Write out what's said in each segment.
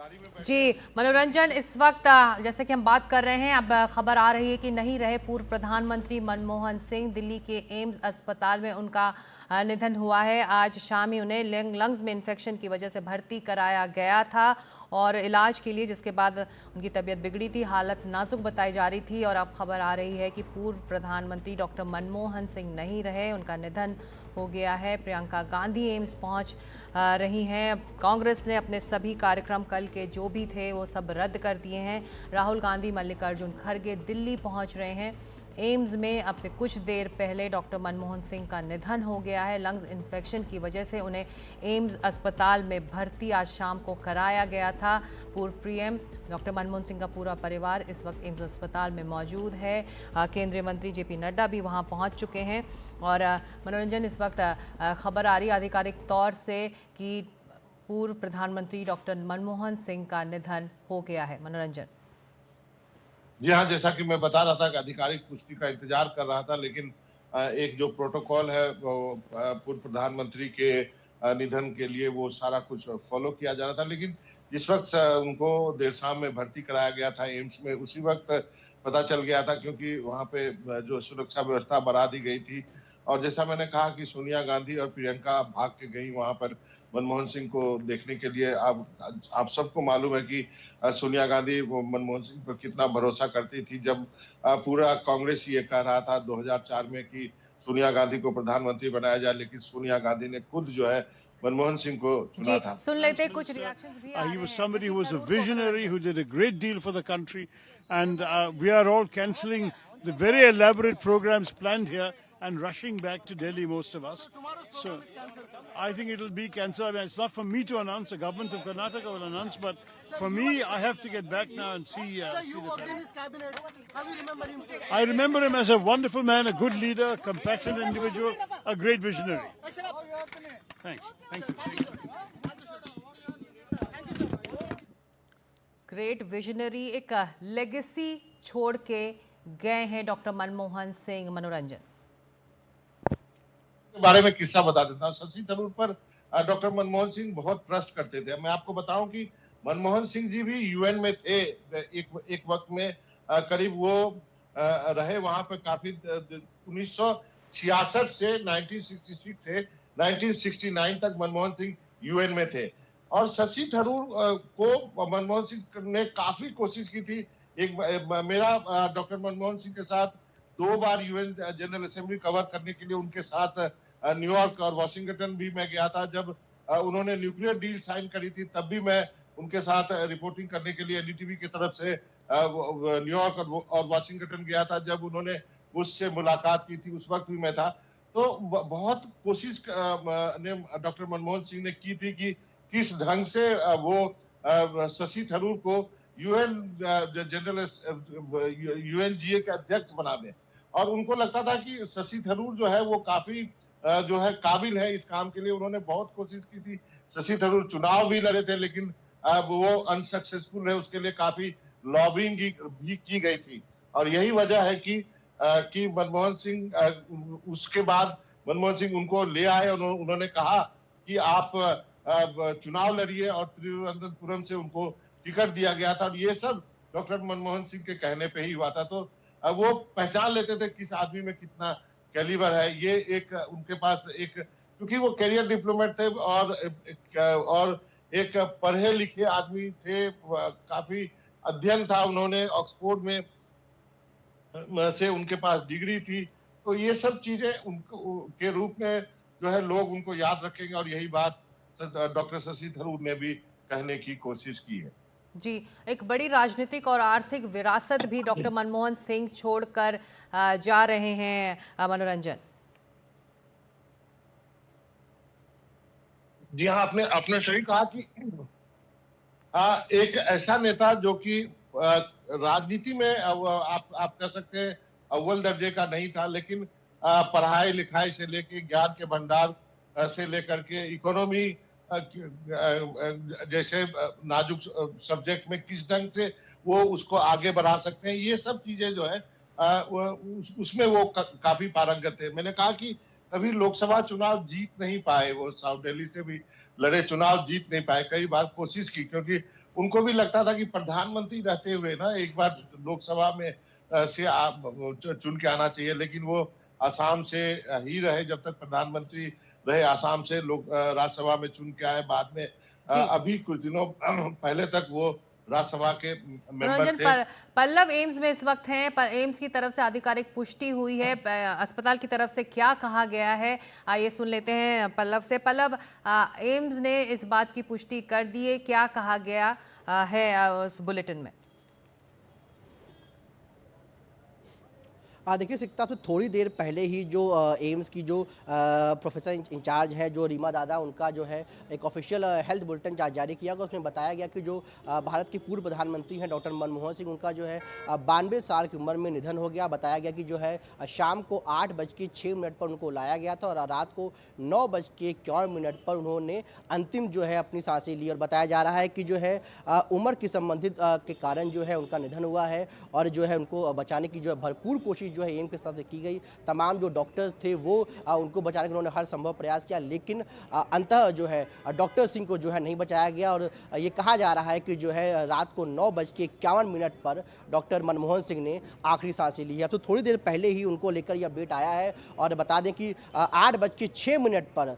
जी मनोरंजन, इस वक्त जैसे कि हम बात कर रहे हैं, अब खबर आ रही है कि नहीं रहे पूर्व प्रधानमंत्री मनमोहन सिंह। दिल्ली के एम्स अस्पताल में उनका निधन हुआ है। आज शाम ही उन्हें लंग्स में इन्फेक्शन की वजह से भर्ती कराया गया था और इलाज के लिए, जिसके बाद उनकी तबीयत बिगड़ी थी, हालत नाजुक बताई जा रही थी। और अब खबर आ रही है कि पूर्व प्रधानमंत्री डॉक्टर मनमोहन सिंह नहीं रहे, उनका निधन हो गया है। प्रियंका गांधी एम्स पहुंच रही हैं। कांग्रेस ने अपने सभी कार्यक्रम कल के जो भी थे वो सब रद्द कर दिए हैं। राहुल गांधी, मल्लिकार्जुन खड़गे दिल्ली पहुंच रहे हैं। एम्स में अब से कुछ देर पहले डॉक्टर मनमोहन सिंह का निधन हो गया है। लंग्स इन्फेक्शन की वजह से उन्हें एम्स अस्पताल में भर्ती आज शाम को कराया गया था। पूर्व पीएम डॉक्टर मनमोहन सिंह का पूरा परिवार इस वक्त एम्स अस्पताल में मौजूद है। केंद्रीय मंत्री जेपी नड्डा भी वहां पहुंच चुके हैं। और मनोरंजन, इस वक्त खबर आ रही है आधिकारिक तौर से कि पूर्व प्रधानमंत्री डॉक्टर मनमोहन सिंह का निधन हो गया है। मनोरंजन। जी हाँ, जैसा कि मैं बता रहा था कि आधिकारिक पुष्टि का इंतजार कर रहा था, लेकिन एक जो प्रोटोकॉल है वो पूर्व प्रधानमंत्री के निधन के लिए वो सारा कुछ फॉलो किया जा रहा था। लेकिन जिस वक्त उनको देर शाम में भर्ती कराया गया था एम्स में, उसी वक्त पता चल गया था, क्योंकि वहां पे जो सुरक्षा व्यवस्था बढ़ा दी गई थी। और जैसा मैंने कहा कि सोनिया गांधी और प्रियंका भाग के गई वहां पर मनमोहन सिंह को देखने के लिए। आप सबको मालूम है कि सोनिया गांधी वो मनमोहन सिंह पर कितना भरोसा करती थी। जब पूरा कांग्रेस ये कह रहा था 2004 में कि सोनिया गांधी को प्रधानमंत्री बनाया जाए, लेकिन सोनिया गांधी ने खुद जो है मनमोहन सिंह को जी चुना था। सुन लेते, कुछ रिएक्शंस भी आ He रहे was हैं। somebody Shashi who was a Tharoor को visionary, मनोरंजन। who did a great deal for the country. And we are all cancelling the very elaborate programs planned here and rushing back to Delhi, most of us. So I think it will be cancelled. I mean, it's not for me to announce. The government of Karnataka will announce. But for me, I have to get back now and see. See the In his cabinet, how you remember him, sir? I remember him as a wonderful man, a good leader, compassionate individual, a great visionary. Thanks. Thank you. Great visionary, एक legacy छोड़ के गए हैं doctor Manmohan Singh. मनोरंजन। के बारे में किस्सा बता देता हूँ। शशि थरूर पर डॉक्टर मनमोहन सिंह बहुत ट्रस्ट करते थे। मैं आपको बताऊं कि मनमोहन सिंह जी भी यूएन में थे एक वक्त में। करीब वो रहे वहां पे काफी 1966 से 1966 से 1969 तक मनमोहन सिंह यूएन में थे। और शशि थरूर को मनमोहन सिंह ने काफी कोशिश की थी। मेरा डॉक्टर मनमोहन सिंह के साथ 2 बार यूएन जनरल असेंबली कवर करने के लिए उनके साथ न्यूयॉर्क और वॉशिंगटन भी मैं गया था। जब उन्होंने न्यूक्लियर डील साइन करी थी, तब भी मैं उनके साथ रिपोर्टिंग करने के लिए एनडीटीवी की तरफ से न्यूयॉर्क और वॉशिंगटन गया था। जब उन्होंने उससे मुलाकात की थी, उस वक्त भी मैं था। तो बहुत कोशिश ने डॉक्टर मनमोहन सिंह ने की थी कि किस ढंग से वो शशि थरूर को यूएन जनरल यूएनजीए के अध्यक्ष बना दें। और उनको लगता था कि शशि थरूर जो है वो काफी जो है काबिल है इस काम के लिए। उन्होंने बहुत कोशिश की थी। शशि थरूर चुनाव भी लड़े थे, लेकिन वो अनसक्सेसफुल रहे। उसके लिए काफी लॉबिंग भी की गई थी। और यही वजह है कि मनमोहन सिंह उसके बाद मनमोहन सिंह उनको ले आए। उन्होंने कहा कि आप चुनाव लड़िए, और तिरुवनंतपुरम से उनको टिकट दिया गया था। और ये सब डॉक्टर मनमोहन सिंह के कहने पे ही हुआ था। तो वो पहचान लेते थे किस आदमी में कितना कैलिबर है। ये एक उनके पास एक, क्योंकि वो कैरियर डिप्लोमेट थे और एक पढ़े लिखे आदमी थे। काफी अध्ययन था, उन्होंने ऑक्सफोर्ड में से उनके पास डिग्री थी। तो ये सब चीजें उनको के रूप में जो है लोग उनको याद रखेंगे। और यही बात डॉक्टर शशि थरूर ने भी कहने की कोशिश की है। जी, एक बड़ी राजनीतिक और आर्थिक विरासत भी डॉक्टर मनमोहन सिंह छोड़कर जा रहे हैं। मनोरंजन। जी हाँ, आपने आपने सही कहा कि एक ऐसा नेता जो कि राजनीति में आप कह सकते हैं अव्वल दर्जे का नहीं था, लेकिन पढ़ाई लिखाई से लेके ज्ञान के भंडार से लेकर के इकोनॉमी जैसे नाजुक सब्जेक्ट में किस ढंग से वो उसको आगे बढ़ा सकते हैं, ये सब चीजें जो है उसमें वो काफी पारंगत थे। मैंने कहा कि कभी लोकसभा चुनाव जीत नहीं पाए वो, साउथ दिल्ली से भी लड़े, चुनाव जीत नहीं पाए, कई बार कोशिश की, क्योंकि उनको भी लगता था कि प्रधानमंत्री रहते हुए ना एक बार लोकसभा में से चुन के आना चाहिए, लेकिन वो आसाम से ही रहे जब तक प्रधानमंत्री रहे, आसाम से लोग राज्यसभा में चुन के आए, बाद में जी अभी कुछ दिनों पहले तक वो राज्यसभा के मेंबर मनोरंजन, थे। पल्लव एम्स में इस वक्त हैं, पर एम्स की तरफ से आधिकारिक पुष्टि हुई है, अस्पताल की तरफ से क्या कहा गया है, आइए सुन लेते हैं पल्लव से। पल्लव, एम्स ने इस बात की पुष्टि कर दी है, क्या कहा गया है उस बुलेटिन में? देखिए सिकता तो थोड़ी देर पहले ही जो एम्स की जो प्रोफेसर इंचार्ज है जो रीमा दादा, उनका जो है एक ऑफिशियल हेल्थ बुलेटिन जारी किया गया। उसमें बताया गया कि जो भारत के पूर्व प्रधानमंत्री हैं डॉक्टर मनमोहन सिंह, उनका जो है 92 साल की उम्र में निधन हो गया। बताया गया कि जो है शाम को 8:06 पर उनको लाया गया था और रात को 9:51 पर उन्होंने अंतिम जो है अपनी सांसें ली। और बताया जा रहा है कि जो है उम्र की संबंधित के कारण जो है उनका निधन हुआ है और जो है उनको बचाने की जो है भरपूर कोशिश जो है एम्स के तरफ से की गई। तमाम जो डॉक्टर्स थे वो उनको बचाने के उन्होंने हर संभव प्रयास किया, लेकिन अंततः जो है डॉक्टर सिंह को जो है नहीं बचाया गया। और ये कहा जा रहा है कि जो है रात को 9:51 पर डॉक्टर मनमोहन सिंह ने आखिरी सांसें ली है। अब तो थोड़ी देर पहले ही उनको लेकर यह अपडेट आया है और बता दें कि 8:06 पर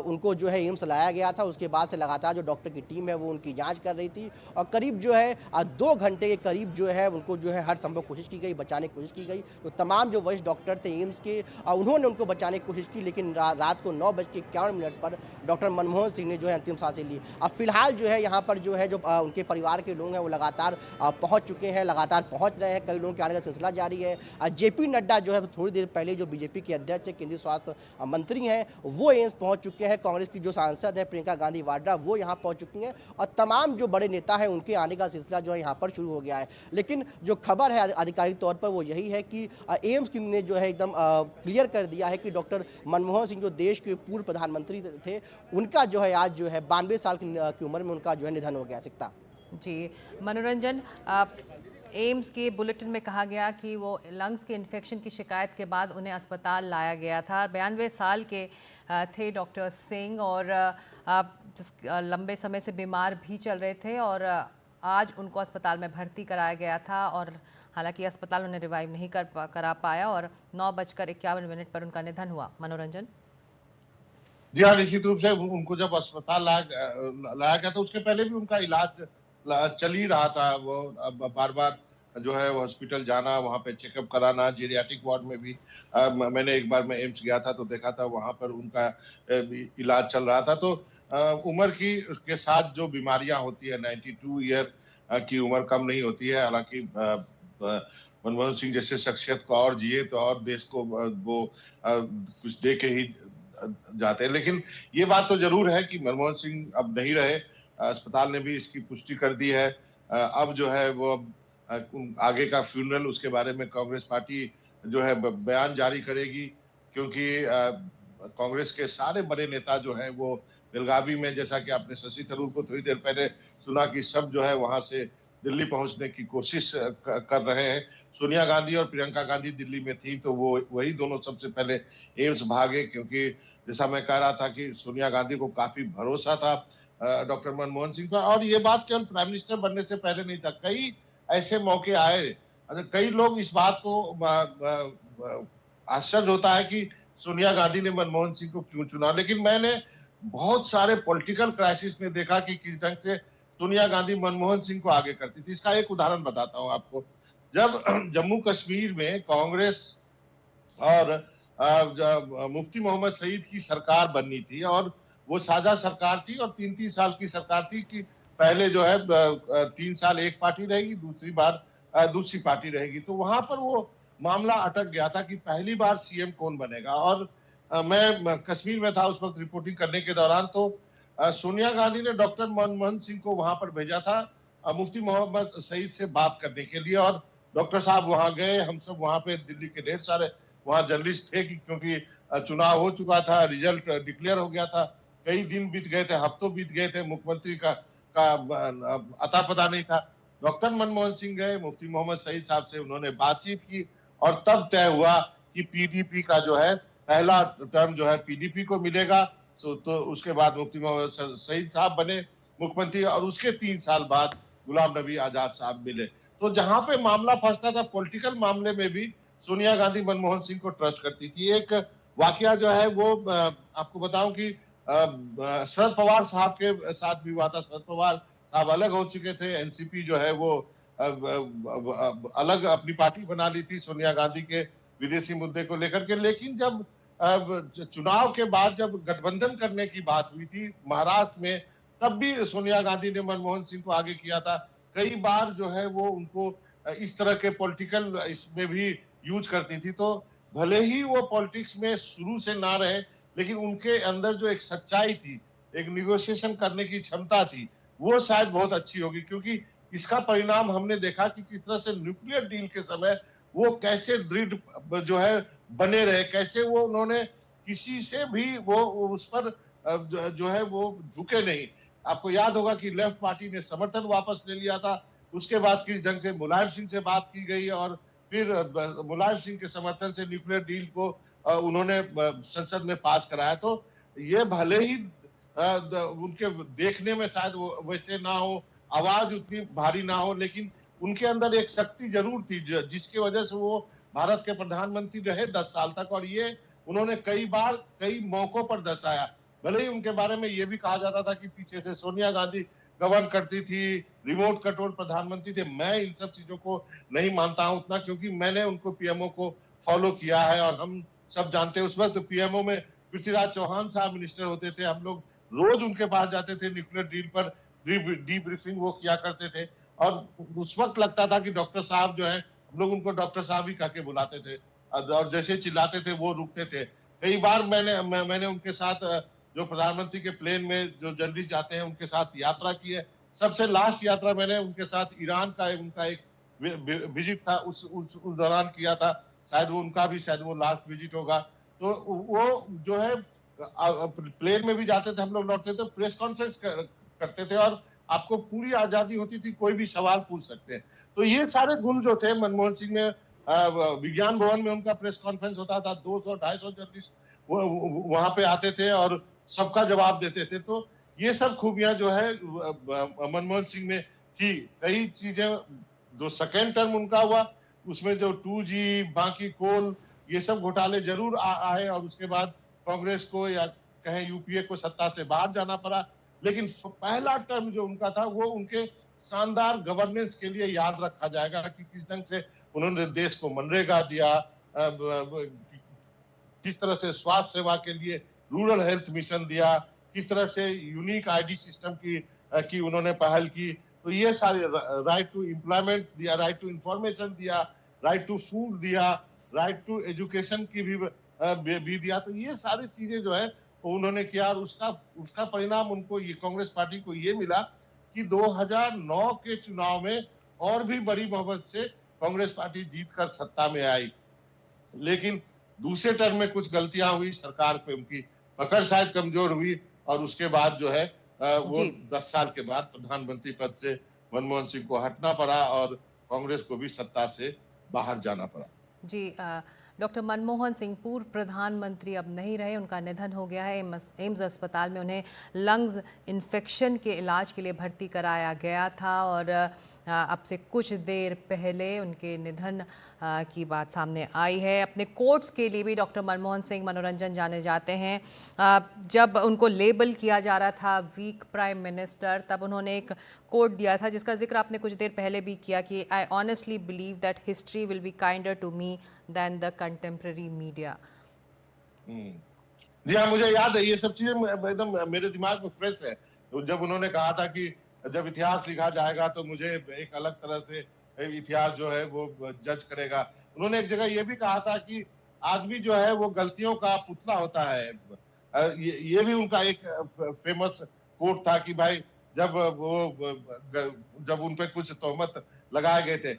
उनको जो है एम्स लाया गया था। उसके बाद से लगातार जो डॉक्टर की टीम है वो उनकी जाँच कर रही थी और करीब जो है 2 घंटे के करीब जो है उनको जो है हर संभव कोशिश की गई, बचाने की कोशिश की गई। तो तमाम जो वरिष्ठ डॉक्टर थे एम्स के, उन्होंने उनको बचाने की कोशिश की, लेकिन रात को 9:51 पर डॉक्टर मनमोहन सिंह ने जो है अंतिम सांसें ली। अब फिलहाल जो है यहाँ पर जो है जो उनके परिवार के लोग हैं वो लगातार पहुँच चुके हैं, लगातार पहुँच रहे हैं, कई लोगों के आने का सिलसिला जारी है। जेपी नड्डा जो है थोड़ी देर पहले जो बीजेपी के अध्यक्ष है, केंद्रीय स्वास्थ्य मंत्री हैं, वो एम्स पहुँच चुके हैं। कांग्रेस की जो सांसद है प्रियंका गांधी वाड्रा, वो यहाँ पहुँच चुकी हैं और तमाम जो बड़े नेता हैं उनके आने का सिलसिला जो है यहाँ पर शुरू हो गया है। लेकिन जो खबर है आधिकारिक तौर पर वो यही है कि एम्स ने जो है एकदम क्लियर कर दिया है कि डॉक्टर मनमोहन सिंह जो देश के पूर्व प्रधानमंत्री थे, उनका जो है आज जो है 92 साल की उम्र में उनका जो है निधन हो गया। सिकता जी मनोरंजन, एम्स के बुलेटिन में कहा गया कि वो लंग्स के इन्फेक्शन की शिकायत के बाद उन्हें अस्पताल लाया गया था। 92 साल के थे डॉक्टर सिंह और लंबे समय से बीमार भी चल रहे थे और आज उनको अस्पताल में भर्ती कराया गया था और हालांकि अस्पताल उन्हें रिवाइव नहीं करा पाया और 9:51 पर उनका निधन हुआ। मनोरंजन जी हाँ, निश्चित रूप से उनको जब अस्पताल लाया गया था, उसके पहले भी उनका इलाज चल ही रहा था। वो बार बार जो है हॉस्पिटल जाना, वहाँ पे चेकअप कराना, जीरियाट्रिक वार्ड में भी मैंने एक बार मैं एम्स गया था तो देखा था वहाँ पर उनका इलाज चल रहा था। तो उम्र की के साथ जो बीमारियां होती है, 92 ईयर की उम्र कम नहीं होती है। हालांकि मनमोहन सिंह जैसे शख्सियत को और जिए तो और देश को वो कुछ दे के ही जाते हैं, लेकिन ये बात तो जरूर है कि मनमोहन सिंह अब नहीं रहे। अस्पताल ने भी इसकी पुष्टि कर दी है। अब जो है वो आगे का फ्यूनरल, उसके बारे में कांग्रेस पार्टी जो है बयान जारी करेगी, क्योंकि कांग्रेस के सारे बड़े नेता जो हैं वो बेलगावी में, जैसा कि आपने शशि थरूर को थोड़ी देर पहले सुना कि सब जो है वहां से दिल्ली पहुंचने की कोशिश कर रहे हैं। सोनिया गांधी और प्रियंका गांधी दिल्ली में थी तो वो वही दोनों सबसे पहले एम्स भागे, क्योंकि जैसा मैं कह रहा था कि सोनिया गांधी को काफी भरोसा था डॉक्टर मनमोहन सिंह पर। और ये बात केवल प्राइम मिनिस्टर बनने से पहले नहीं था, कई ऐसे मौके आए। कई लोग इस बात को आश्चर्य होता है कि सोनिया गांधी ने मनमोहन सिंह को क्यों चुना, लेकिन मैंने बहुत सारे पॉलिटिकल क्राइसिस में देखा कि किस ढंग से सोनिया गांधी मनमोहन सिंह को आगे करती थी। इसका एक उदाहरण बताता हूं आपको। जब जम्मू कश्मीर में कांग्रेस और मुफ्ती मोहम्मद सईद की सरकार बननी थी और वो साझा सरकार थी और 3-3 साल की सरकार थी कि पहले जो है 3 साल एक पार्टी रहेगी, दूसरी बार दूसरी पार्टी रहेगी। तो वहां पर वो मामला अटक गया था कि पहली बार सीएम कौन बनेगा। और मैं कश्मीर में था उस वक्त रिपोर्टिंग करने के दौरान, तो सोनिया गांधी ने डॉक्टर मनमोहन सिंह को वहां पर भेजा था मुफ्ती मोहम्मद सईद से बात करने के लिए। और डॉक्टर साहब वहां गए, हम सब वहां पे दिल्ली के ढेर सारे वहां जर्नलिस्ट थे, क्योंकि चुनाव हो चुका था, रिजल्ट डिक्लेयर हो गया था, कई दिन बीत गए थे, हफ्तों बीत गए थे, मुख्यमंत्री का अता पता नहीं था। डॉक्टर मनमोहन सिंह गए, मुफ्ती मोहम्मद सईद साहब से उन्होंने बातचीत की और तब तय हुआ कि पीडीपी का जो है पहला टर्म जो है पीडीपी को मिलेगा, तो उसके बाद मुफ्ती मोहम्मद सईद साहब बने मुख्यमंत्री, और उसके 3 साल बाद गुलाम नबी आजाद साहब मिले। तो जहां पे मामला फंसता था पॉलिटिकल मामले में भी, सोनिया गांधी मनमोहन सिंह को ट्रस्ट करती थी। एक वाकया जो है वो आपको बताऊं कि शरद पवार साहब के साथ भी हुआ था। शरद पवार साहब अलग हो चुके थे, एनसीपी जो है वो अलग अपनी पार्टी बना ली थी सोनिया गांधी के विदेशी मुद्दे को लेकर के। लेकिन जब चुनाव के बाद जब गठबंधन करने की बात हुई थी महाराष्ट्र में, तब भी सोनिया गांधी ने मनमोहन सिंह को आगे किया था। कई बार जो है वो उनको इस तरह के पॉलिटिकल इसमें भी यूज करती थी। तो भले ही वो पॉलिटिक्स में शुरू से ना रहे, लेकिन उनके अंदर जो एक सच्चाई थी, एक निगोशिएशन करने की क्षमता थी, वो शायद बहुत अच्छी होगी। क्योंकि इसका परिणाम हमने देखा कि किस तरह से न्यूक्लियर डील के समय वो कैसे दृढ़ जो है बने रहे, कैसे वो उन्होंने किसी से भी वो उस पर जो है वो झुके नहीं। आपको याद होगा कि लेफ्ट पार्टी ने समर्थन वापस ले लिया था, उसके बाद किस ढंग से मुलायम सिंह से बात की गई, और फिर मुलायम सिंह के समर्थन से न्यूक्लियर डील को उन्होंने संसद में पास कराया। तो ये भले ही उनके देखने में शायद वो वैसे ना हो, आवाज उतनी भारी ना हो, लेकिन उनके अंदर एक शक्ति जरूर थी जिसकी वजह से वो भारत के प्रधानमंत्री रहे 10 साल तक। और ये उन्होंने कई बार कई मौकों पर दर्शाया। भले ही उनके बारे में ये भी कहा जाता था कि पीछे से सोनिया गांधी गवर्न करती थी, रिमोट कंट्रोल प्रधानमंत्री थे। मैं इन सब चीजों को नहीं मानता हूं उतना, क्योंकि मैंने उनको पीएमओ को फॉलो किया है और हम सब जानते हैं उस वक्त पीएमओ में पृथ्वीराज चौहान साहब मिनिस्टर होते थे। हम लोग रोज उनके पास जाते थे, न्यूक्लियर डील पर डीब्रीफिंग वो किया करते थे। और उस वक्त लगता था कि डॉक्टर साहब जो है, हम लोग उनको डॉक्टर साहब ही कह के बुलाते थे, और जैसे चिल्लाते थे वो रुकते थे। कई बार मैंने उनके साथ जो प्रधानमंत्री के प्लेन में जो जर्नलिस्ट जाते हैं उनके साथ यात्रा की है। सबसे लास्ट यात्रा मैंने उनके साथ ईरान का उनका एक विजिट था, उस दौरान किया था। शायद वो उनका भी शायद वो लास्ट विजिट होगा। तो वो जो है प्लेन में भी जाते थे, हम लोग लौटते थे, प्रेस कॉन्फ्रेंस करते थे, और आपको पूरी आजादी होती थी, कोई भी सवाल पूछ सकते हैं। तो ये सारे गुण जो थे मनमोहन सिंह में, विज्ञान भवन में उनका प्रेस कॉन्फ्रेंस होता था, 200-250 जर्नलिस्ट वहां पे आते थे और सबका जवाब देते थे। तो ये सब खूबियां जो है मनमोहन सिंह में थी। कई चीजें जो सेकेंड टर्म उनका हुआ, उसमें जो 2G बाकी कोल ये सब घोटाले जरूर आए, और उसके बाद कांग्रेस को या कहें यूपीए को सत्ता से बाहर जाना पड़ा। लेकिन पहला टर्म जो उनका था वो उनके शानदार गवर्नेंस के लिए याद रखा जाएगा कि किस ढंग से उन्होंने देश को मनरेगा दिया, किस तरह से स्वास्थ्य सेवा के लिए रूरल हेल्थ मिशन दिया, किस तरह से यूनिक आईडी सिस्टम की उन्होंने पहल की। तो ये सारे राइट टू एम्प्लॉयमेंट दिया, राइट टू इंफॉर्मेशन दिया, राइट टू फूड दिया, राइट टू एजुकेशन की भी दिया। तो ये सारी चीजें जो है उन्होंने किया, और उसका परिणाम उनको ये कांग्रेस पार्टी को ये मिला कि 2009 के चुनाव में और भी बड़ी बहुमत से कांग्रेस पार्टी जीतकर सत्ता में आई। लेकिन दूसरे टर्म में कुछ गलतियां हुई, सरकार पे उनकी पकड़ शायद कमजोर हुई, और उसके बाद जो है वो 10 साल के बाद प्रधानमंत्री पद से मनमोहन सिंह को हटना पड़ा और कांग्रेस को भी सत्ता से बाहर जाना पड़ा। जी, डॉक्टर मनमोहन सिंह पूर्व प्रधानमंत्री अब नहीं रहे, उनका निधन हो गया है। एम्स अस्पताल में उन्हें लंग्स इन्फेक्शन के इलाज के लिए भर्ती कराया गया था, और अब से कुछ देर पहले उनके निधन की बात सामने आई है। अपने कोट्स के लिए भी डॉक्टर मनमोहन सिंह मनोरंजन जाने जाते हैं। जब उनको लेबल किया जा रहा था वीक प्राइम मिनिस्टर, तब उन्होंने एक कोट दिया था जिसका जिक्र आपने कुछ देर पहले भी किया कि I honestly believe that history will be kinder to me than the contemporary media. जी हाँ, मुझे याद है, ये सब चीजें एकदम मेरे दिमाग में फ्रेश है। तो जब उन्होंने कहा था कि जब इतिहास लिखा जाएगा तो मुझे एक अलग तरह से इतिहास जो है वो जज करेगा। उन्होंने एक जगह ये भी कहा था कि आदमी जो है वो गलतियों का पुतला होता है। ये भी उनका एक फेमस कोट था कि भाई जब उन पे कुछ तोहमत लगाए गए थे,